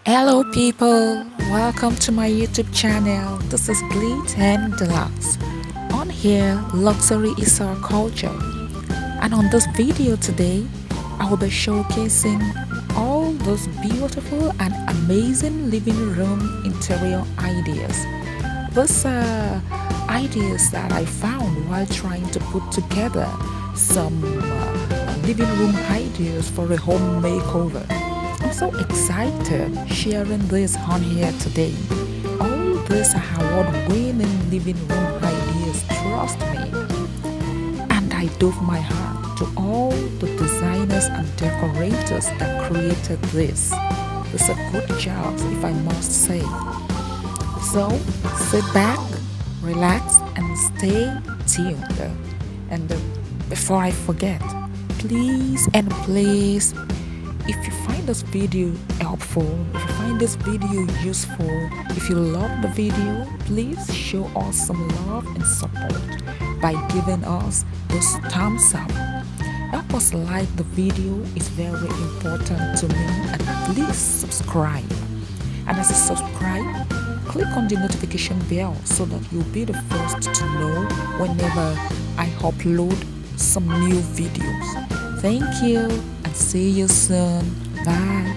Hello people, welcome to my YouTube channel. This is Glitz and Deluxe. On here, luxury is our culture. And on this video today, I will be showcasing all those beautiful and amazing living room interior ideas. These are ideas that I found while trying to put together some living room ideas for a home makeover. I'm so excited sharing this on here today. All these are award-winning living room ideas, trust me. And I dove my heart to all the designers and decorators that created this. It's a good job, if I must say. So sit back, relax, and stay tuned. And before I forget, please and please, if you find this video helpful, if you find this video useful, if you love the video, please show us some love and support by giving us this thumbs up. Help us like the video, it's very important to me, and please subscribe. And as you subscribe, click on the notification bell so that you'll be the first to know whenever I upload some new videos. Thank you and see you soon. Bye.